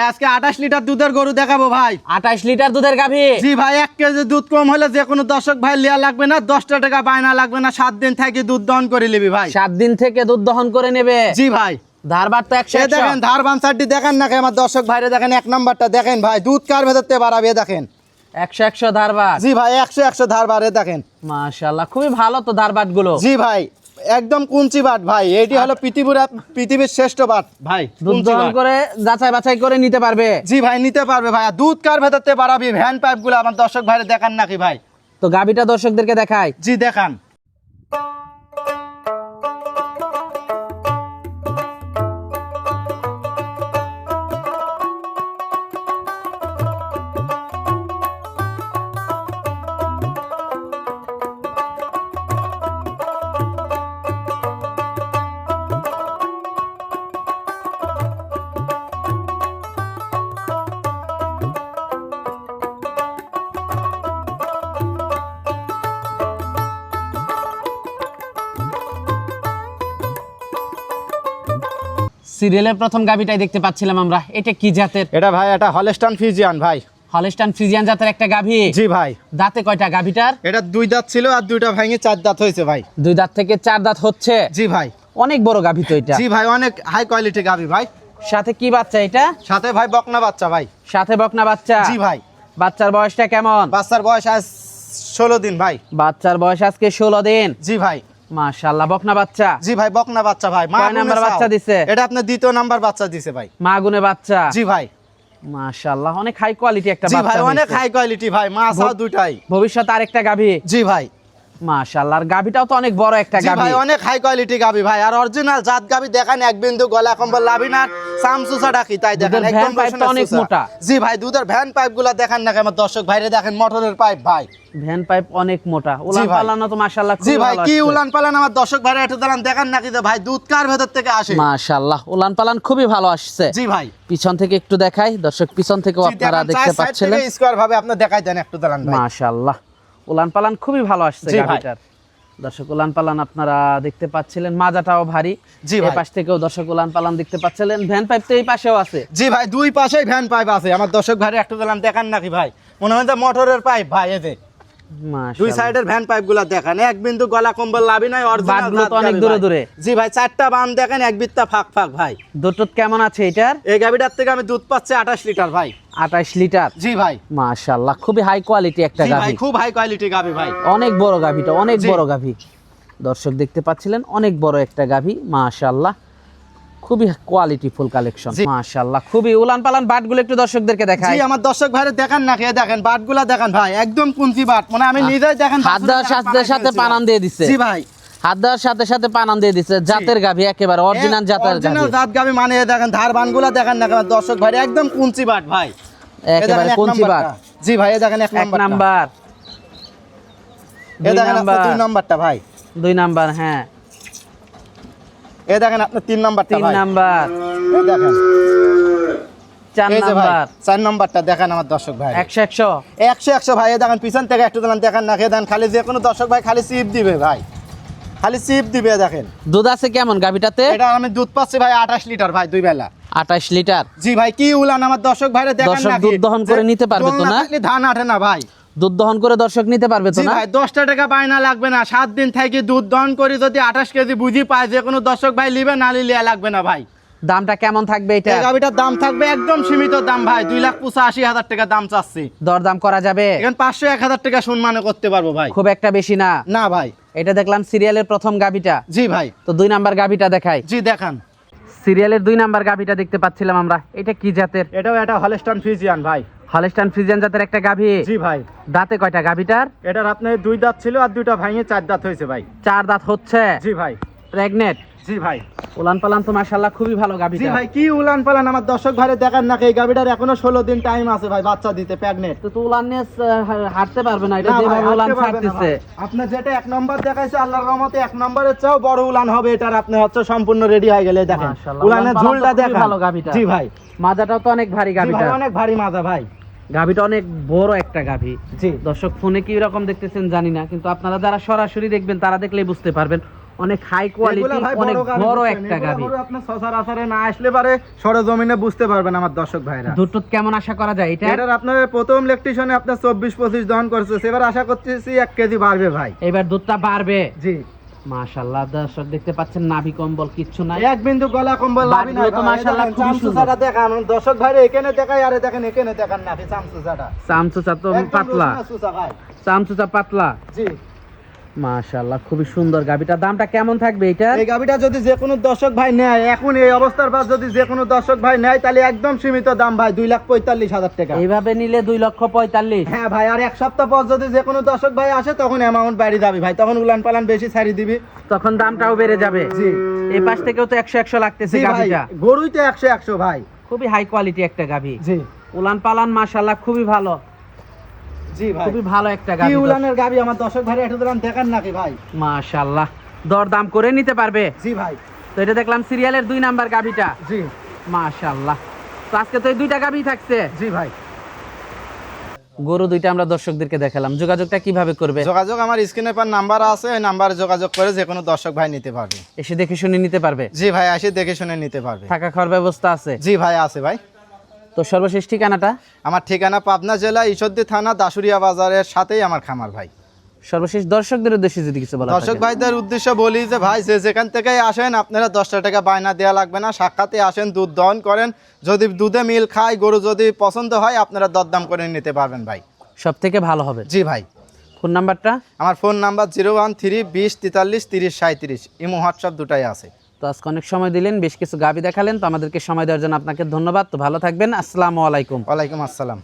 আজকে 28 লিটার দুধের গরু দেখাবো ভাই। 28 লিটার দুধের গাভী। জি ভাই, 1 কেজি দুধ কম হলে যে কোনো দর্শক ভাই লিয়া লাগবে না, 10 টাকা বায়না লাগবে না, 7 দিন থেকে দুধ দহন করে নিবি ভাই। 7 দিন থেকে দুধ দহন করে নেবে। জি ভাই। ধারবার তো 100 দেখেন ধারবান সারটি দেখেন না আমার দর্শক ভাইরে, দেখেন 1 নাম্বারটা দেখেন ভাই, দুধ কার ভেতরতে বাড়াবে দেখেন 100 ধারবার। জি ভাই 100 ধারবারে দেখেন মাশাআল্লাহ, খুবই ভালো তো ধারবাট গুলো। জি ভাই একদম কুঞ্চি বাট ভাই, এটি হলো পৃথিবীর শ্রেষ্ঠ বাট ভাই। দুধ দহন করে যাচাই বাছাই করে নিতে পারবে। জি ভাই নিতে পারবে ভাই। আর দুধ কার ভেতরতে বাড়াবে ভ্যান পাইপ গুলো আমার দর্শক ভাইরে দেখান নাকি ভাই? তো গাভীটা দর্শকদেরকে দেখাই। জি দেখান। সিরিয়ালের প্রথম গাভীটাই দেখতে পাচ্ছিলাম আমরা, এটা কি জাতের? এটা ভাই এটা হলস্টাইন ফ্রিজিয়ান ভাই। হলস্টাইন ফ্রিজিয়ান জাতের একটা গাভী। জি ভাই। দাঁতে কয়টা গাভীটার? এটা 2 দাঁত ছিল আর 2টা ভেঙে 4 দাঁত হয়েছে ভাই। 2 দাঁত থেকে 4 দাঁত হচ্ছে। জি ভাই। অনেক বড় গাভী তো এটা। জি ভাই অনেক হাই কোয়ালিটি গাভী ভাই। সাথে কি বাচ্চা এটা? সাথে ভাই বকনা বাচ্চা ভাই। সাথে বকনা বাচ্চা। জি ভাই। বাচ্চার বয়সটা কেমন? বাচ্চার বয়স আজ 16 দিন ভাই। বাচ্চার বয়স আজকে 16 দিন। জি ভাই। মাশাআল্লাহ, বকনা বাচ্চা। জি ভাই বকনা বাচ্চা ভাই। কয় নাম্বার বাচ্চা দিছে? এটা আপনার দ্বিতীয় নাম্বার বাচ্চা দিছে ভাই। মা গুনে বাচ্চা। জি ভাই। মাশাআল্লাহ, অনেক হাই কোয়ালিটি একটা জি বাচ্চা। ভাই অনেক হাই কোয়ালিটি ভাই, মা সহ দুটাই। ভবিষ্যতে আরেকটা গাভী। জি ভাই। মাশাআল্লাহ, আর গাভীটাও তো অনেক বড় একটা জি গাভী। ভাই অনেক হাই কোয়ালিটি গাভী ভাই। আর অরিজিনাল জাত গাভী দেখান, এক বিন্দু গলা কম্বল লাভি না, সামসুসা ডাকি তাই দেখেন দুধের একদম ভ্যান পাইপটা অনেক মোটা। জি ভাই দুধের ভ্যান পাইপগুলো দেখান না আমার দর্শক ভাইরে, দেখেন মোটরের পাইপ ভাই। ভ্যান পাইপ অনেক মোটা। উলান ভাই। পালানো তো মাশাআল্লাহ জি খুব ভাই ভালো কি আসছে। উলান পালান আমার দর্শক ভাইরে একটু দাঁড়ান দেখান নাকি তো ভাই, দুধ কার ভেতর থেকে আসে। মাশাআল্লাহ, উলান পালান খুবই ভালো আসছে। জি ভাই। পিছন থেকে একটু দেখাই দর্শক, পিছন থেকেও জি, আপনারা দেখেন, দেখতে চার সাইড পাচ্ছিলেন। থেকে স্কয়ার ভাবে আপনি দেখাই দেন একটু দাঁড়ান ভাই। মাশাআল্লাহ, উলান পালান খুবই ভালো আসছে জি ভাই। গাভীটার। দর্শক উলান পালান আপনারা দেখতে পাচ্ছিলেন, মাজাটাও ভারী। জি এই ভাই। পাশ থেকেও দর্শক উলান পালান দেখতে পাচ্ছিলেন। ভ্যান পাইপ তো এই পাশেও আছে। জি ভাই দুই পাশেই ভ্যান পাইপ আছে আমার দর্শক ভাইরে একটু দাঁড়ান দেখান নাকি ভাই, মনে হয় যে মোটরের পাইপ ভাই। এই যে দুই মাশাআল্লাহ, সাইডের ভ্যান পাইপগুলো দেখেন, এক বিন্দু গলা কম্বল লাভি নাই, অরিজিনাল বাটগুলো তো অনেক দূরে দূরে। জি ভাই 4টা বান দেখেন, এক বিত্তা ফাঁক ফাঁক ভাই। দুধ কেমন আছে এটার? এই গাভীটার থেকে আমি দুধ পাচ্ছি 28 লিটার ভাই। 28 লিটার। জি ভাই। মাশাআল্লাহ, খুবই হাই কোয়ালিটি একটা জি ভাই গাভী। খুব হাই কোয়ালিটি গাভী ভাই। অনেক বড় গাভীটা, অনেক জি। বড় গাভী। দর্শক দেখতে পাচ্ছিলেন অনেক বড় একটা গাভী। মাশাআল্লাহ, খুবই কোয়ালিটি ফুল কালেকশন। জি। মাশাআল্লাহ, খুবই উলান পালান বাটগুলো একটু দর্শকদেরকে দেখাই। জি আমার দর্শক ভাইরে দেখান নাকি, এই দেখেন বাটগুলা দেখেন ভাই, একদম কুঞ্চি বাট, মানে আমি নিজেই দেখেন হাত দেওয়ার সাথে সাথে পানান দিয়ে দিছে। জি ভাই। হাত দেওয়ার সাথে সাথে পানান দিয়ে দিছে। জাতের গাভী, একেবারে অরিজিনাল জাতের গাভী। অরিজিনাল জাত গাভী, মানে এই দেখেন ধার বানগুলা দেখেন নাকি আমার দর্শক ভাইরে, একদম কুঞ্চি বাট ভাই। এই একেবারে দেখেন এক কোনচি বাট। নাম্বারটা। জি ভাই এই দেখেন এক এক নাম্বার। নাম্বার, এই দুই দেখেন নাম্বার, আপনার 2 নাম্বারটা ভাই। 2 নাম্বার, হ্যাঁ এই দেখেন আপনার 3 নাম্বারটা 3 ভাই। নাম্বার, এই দেখেন 4 এই যে ভাই নাম্বার। 4 নাম্বারটা দেখেন আমার দর্শক ভাই। 100 100 ভাই। এই দেখেন পিছন থেকে একটু দেখেন না, খেয়ে দেন খালি, যে কোনো দর্শক ভাই খালি সিপ দিবে ভাই, খালি সিপ দিবে দেখেন। দুধ আছে কেমন গাভীটাতে? এটা আমি দুধ পাচ্ছি ভাই 28 লিটার ভাই 2 বেলা। 28 লিটার। জি ভাই কি উলান আমার দর্শক ভাইরে দেখেন দর্শক নাকি, দুধ দহন করে যে নিতে পারবে তো দোলনা না? থাকলে ধান আঠে না ভাই। দুধ দহন করে দর্শক নিতে পারবে তো জি না? ভাই 10 টাকা বায়না লাগবে না, 7 দিন থেকে দুধ দহন করে যদি 28 কেজি বুঝি পায়, যে কোনো দর্শক ভাই লিবে না লিয়া লাগবে না ভাই। দামটা কেমন থাকবে এটা? এই গাভীটার দাম থাকবে একদম সীমিত দাম ভাই, 2,85,000 টাকা দাম চাচ্ছি। দরদাম করা যাবে? এখন 500-1000 টাকা সম্মানে করতে পারবো ভাই। খুব একটা বেশি না। না ভাই। এটা দেখলাম সিরিয়ালের প্রথম গাভীটা। জি ভাই। তো 2 নাম্বার গাভীটা দেখাই। জি দেখান। সিরিয়ালের 2 নাম্বার গাভীটা দেখতে পাচ্ছিলাম আমরা, এটা কি জাতের? এটাও এটা হলস্টাইন ফ্রিজিয়ান ভাই। হলস্টাইন ফ্রিজিয়ান জাতের একটা গাভী। জি ভাই। দাঁতে কয়টা গাভীটার? এটার আপনার 2 দাঁত ছিল আর 2টা ভেঙে 4 দাঁত হয়েছে ভাই। 4 দাঁত হচ্ছে। জি ভাই। প্রেগনেন্ট। জি ভাই। উলান পালান তো মাশাআল্লাহ খুবই ভালো জি গাভীটা। ভাই কি উলান পালান আমার দর্শক ভাইরে দেখেন নাকি, এই গাভীটার এখনো 16 দিন টাইম আছে ভাই বাচ্চা দিতে, প্রেগনেন্ট। তো উলান নিয়ে হাঁটতে পারবে না, এটা না ভাই, যেভাবে উলান হাঁটতে পারবে না ছাড়তেছে। ভাই। আপনার যেটা 1 নম্বর দেখাইছে আল্লাহর রহমতে 1 নম্বরের চেয়েও বড় উলান হবে এটার, আপনি হচ্ছে সম্পূর্ণ রেডি হয়ে গেলে দেখেন মাশাআল্লাহ, উলানের উলান পালান ঝুলটা তো খুবই দেখেন। ভালো গাভীটা। জি ভাই। মাজাটাও তো অনেক ভারী জি গাভীটা। ভাই অনেক ভারী মাজা ভাই। গাভীটা অনেক বড় একটা গাভী। জি। দর্শক ফোনে কি রকম দেখতেছেন জানি না, কিন্তু আপনারা যারা সরাসরি দেখবেন তারা দেখলেই বুঝতে পারবেন অনেক হাই কোয়ালিটি, এগুলা ভাই অনেক গাভী বড় বুঝছেন, একটা এগুলা গাভী। গরু আপনার সচরাচরে না আসলে পারে সরজমিনে বুঝতে পারবেন আমার দর্শক ভাইরা। দুধ টুধ কেমন আশা করা যায় এটা? এটার আপনার প্রথম লেকটিশনে আপনার 24-25 দহন করছে, এবার আশা করতেছি 1 কেজি বাড়বে ভাই। এবার দুধটা বাড়বে। জি মাশাআল্লাহ, দর্শক দেখতে পাচ্ছেন নাভি কম্বল কিচ্ছু নাই। এক বিন্দু গলা কম্বল লাভই নাই বাটগুলো তো ভাই। মাশাআল্লাহ এই দেখেন, খুবই সুন্দর। চামচুচাটা দেখান দর্শক ভাইরা, এখানে দেখাই আরে দেখেন এখানে দেখান না চামচুচাটা চামচুচা তো একদম পাতলা, রসুনা চুচা ভাই। চামচুচা পাতলা। জি মাশাআল্লাহ, খুবই সুন্দর গাভীটার দামটা কেমন থাকবে এটা? এই গাবিটা যদি যে কোনো দর্শক ভাই নেয় এখন এই অবস্থার পর যদি যে কোনো দর্শক ভাই নেয় তাহলে একদম সীমিত দাম ভাই 2,45,000 টাকা। এইভাবে নিলে 2,45,000। হ্যাঁ ভাই, আর 1 সপ্তাহ পর যদি যে কোনো দর্শক ভাই আসে তখন অ্যামাউন্ট বাড়ি যাবে ভাই, তখন উলান পালান বেশি ছাড়ি দিবি। তখন দামটাও বেড়ে যাবে। জি এই পাশ থেকেও তো 100 লাগতেছে জি ভাই, গাভীটা। গরুই তো 100 ভাই। খুবই হাই কোয়ালিটি একটা গাভী। জি উলান পালান মাশাআল্লাহ খুবই ভালো, জি ভাই, খুবই ভালো একটা কি গাভী। উলানের গাবি আমার দর্শক ভাই একটু দিলাম দেখান নাকি ভাই? মাশাআল্লাহ, দর দাম করে নিতে পারবে। জি ভাই তো এটা দেখলাম সিরিয়ালের 2 নাম্বার গাভীটা। জি মাশাআল্লাহ, তো আজকে তো এই দুইটা গাভী থাকছে। জি ভাই। গরু দুইটা আমরা দর্শকদেরকে দেখালাম, যোগাযোগটা কিভাবে করবে? যোগাযোগ আমার স্ক্রিনে পর নাম্বার আছে, ওই নাম্বারে যোগাযোগ করে যে কোনো দর্শক ভাই নিতে পারবে। এসে দেখে শুনে নিতে পারবে। জি ভাই, আসি দেখে শুনে নিতে পারবে। থাকা খাওয়ার ব্যবস্থা আছে? জি ভাই আছে ভাই। তো সর্বশেষ ঠিকানাটা? আমার ঠিকানা পাবনা জেলা ঈশ্বরদী থানা দাসুরিয়া বাজারের সাথেই আমার খামার ভাই। সর্বশেষ দর্শকদের উদ্দেশ্যে যদি কিছু বলা দর্শক থাকে। ভাইদের উদ্দেশ্য বলি যে ভাই যে যেখান থেকেই আসেন আপনারা 10 টাকা বায়না দেওয়া লাগবে না, সাক্ষাতে আসেন, দুধ দহন করেন, যদি দুধে মিল খায় গরু যদি পছন্দ হয় আপনারা দরদাম করে নিতে পারবেন ভাই। সব থেকে ভালো হবে। জি ভাই। ফোন নাম্বারটা? আমার ফোন নাম্বার 01320433037, ইমো হোয়াটসঅ্যাপ দুটাই আছে। তো আজকে অনেক সময় দিলেন, বেশ কিছু গাভী দেখালেন, তো আমাদেরকে সময় দেওয়ার জন্য আপনাকে ধন্যবাদ। তো ভালো থাকবেন, আসসালামু আলাইকুম। ওয়ালাইকুম আসসালাম।